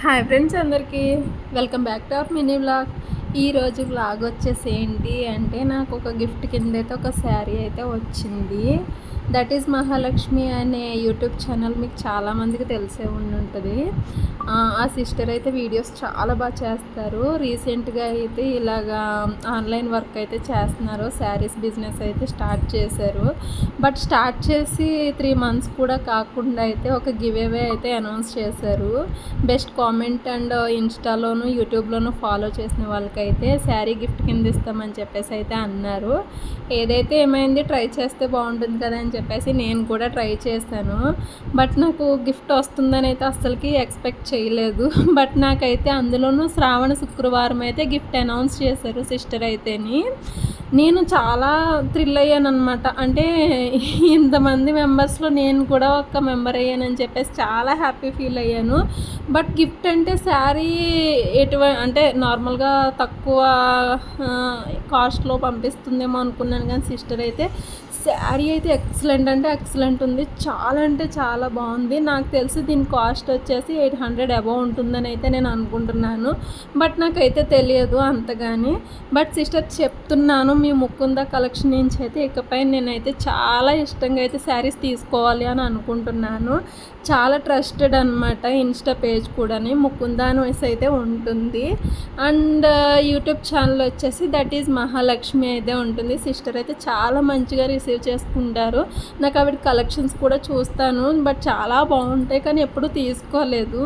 Hi friends అందరికీ welcome back to our mini vlog. ఈరోజు vlog వచ్చేసి ఏంటి అంటే నాకు ఒక గిఫ్ట్ కింద అయితే ఒక శారీ అయితే వచ్చింది. దట్ ఈజ్ మహాలక్ష్మి అనే యూట్యూబ్ ఛానల్ మీకు చాలామందికి తెలిసే ఉంటుంది. ఆ సిస్టర్ అయితే వీడియోస్ చాలా బాగా చేస్తారు. రీసెంట్గా అయితే ఇలాగా ఆన్లైన్ వర్క్ అయితే చేస్తున్నారు. శారీస్ బిజినెస్ అయితే స్టార్ట్ చేశారు. బట్ స్టార్ట్ చేసి 3 months కూడా కాకుండా అయితే ఒక గివ్ అవే అయితే అనౌన్స్ చేశారు. బెస్ట్ కామెంట్ అండ్ ఇన్స్టాలోను యూట్యూబ్లోను ఫాలో చేసిన వాళ్ళకైతే శారీ గిఫ్ట్ కింద ఇస్తామని చెప్పేసి అయితే అన్నారు. ఏదైతే ఏమైంది, ట్రై చేస్తే బాగుంటుంది కదా అని చెప్పేసి నేను కూడా ట్రై చేశాను. బట్ నాకు గిఫ్ట్ వస్తుందని అయితే అస్సలకి ఎక్స్పెక్ట్ చేయలేదు. బట్ నాకైతే అందులోనూ శ్రావణ శుక్రవారం అయితే గిఫ్ట్ అనౌన్స్ చేశారు సిస్టర్ అయితేని. నేను చాలా థ్రిల్ అయ్యాను అనమాట. అంటే ఇంతమంది మెంబర్స్లో నేను కూడా ఒక మెంబర్ అయ్యానని చెప్పేసి చాలా హ్యాపీ ఫీల్ అయ్యాను. బట్ గిఫ్ట్ అంటే శారీ అంటే నార్మల్గా తక్కువ కాస్ట్లో పంపిస్తుందేమో అనుకున్నాను, కానీ సిస్టర్ అయితే శారీ అయితే ఎక్సలెంట్ అంటే ఎక్సలెంట్ ఉంది. చాలా అంటే చాలా బాగుంది. నాకు తెలిసి దీని కాస్ట్ వచ్చేసి 800 అబౌవ్ ఉంటుందని అయితే నేను అనుకుంటున్నాను. బట్ నాకైతే తెలియదు అంతగాని. బట్ సిస్టర్ చెప్తున్నాను, మీ ముకుంద కలెక్షన్ నుంచి అయితే ఇకపై నేనైతే చాలా ఇష్టంగా అయితే శారీస్ తీసుకోవాలి అని అనుకుంటున్నాను. చాలా ట్రస్టెడ్ అనమాట. ఇన్స్టా పేజ్ కూడా ముకుంద అనేసి అయితే ఉంటుంది. అండ్ యూట్యూబ్ ఛానల్ వచ్చేసి దట్ ఈజ్ మహాలక్ష్మి అయితే ఉంటుంది. సిస్టర్ అయితే చాలా మంచిగా రిసీవ్ చేసుకుంటారు. నాకు ఆవిడ కలెక్షన్స్ కూడా చూస్తాను, బట్ చాలా బాగుంటాయి, కానీ ఎప్పుడూ తీసుకోలేదు.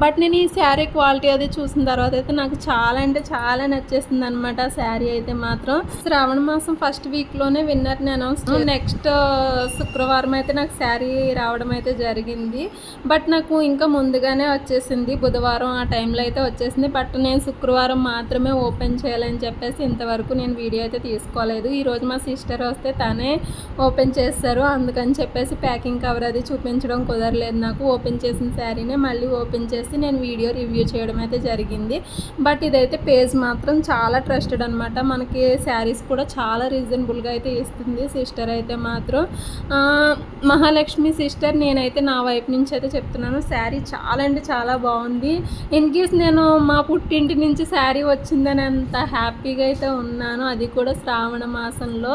బట్ నేను ఈ శారీ క్వాలిటీ అది చూసిన తర్వాత అయితే నాకు చాలా అంటే చాలా నచ్చేసింది అనమాట. ఆ శారీ అయితే మాత్రం శ్రావణ మాసం ఫస్ట్ వీక్లోనే విన్నర్ని అనౌన్స్ నెక్స్ట్ శుక్రవారం అయితే నాకు శారీ రావడం అయితే జరిగింది. బట్ నాకు ఇంకా ముందుగానే వచ్చేసింది, బుధవారం ఆ టైంలో అయితే వచ్చేసింది. బట్ నేను శుక్రవారం మాత్రమే ఓపెన్ చేయాలని చెప్పేసి ఇంతవరకు నేను వీడియో అయితే తీసుకోలేదు. ఈరోజు మా సిస్టర్ వస్తే తనే ఓపెన్ చేస్తారు, అందుకని చెప్పేసి ప్యాకింగ్ కవర్ అది చూపించడం కుదరలేదు నాకు. ఓపెన్ చేసిన శారీనే మళ్ళీ ఓపెన్ చేసి నేను వీడియో రివ్యూ చేయడం అయితే జరిగింది. బట్ ఇదైతే పేజ్ మాత్రం చాలా ట్రస్టెడ్ అనమాట. మనకి శారీస్ కూడా చాలా రీజనబుల్గా అయితే ఇస్తుంది సిస్టర్ అయితే మాత్రం. మహాలక్ష్మి సిస్టర్, నేనైతే నా వైపు నుంచి అయితే చెప్తున్నాను, శారీ చాలా అంటే చాలా బాగుంది. ఇన్ కేస్ నేను మా పుట్టింటి నుంచి శారీ వచ్చిందని అంత హ్యాపీగా అయితే ఉన్నాను. అది కూడా శ్రావణ మాసంలో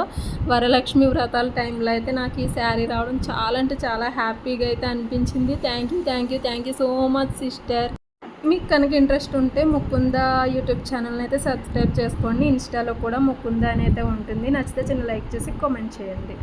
వరలక్ష్మి వ్రతాల టైంలో అయితే నాకు ఈ శారీ రావడం చాలా అంటే చాలా హ్యాపీగా అయితే అనిపించింది. Thank you so much sister. మీకు కనుక ఇంట్రెస్ట్ ఉంటే ముకుంద యూట్యూబ్ ఛానల్ని అయితే సబ్స్క్రైబ్ చేసుకోండి. ఇన్స్టాలో కూడా ముకుంద అని అయితే ఉంటుంది. నచ్చితే చిన్న లైక్ చేసి కామెంట్ చేయండి.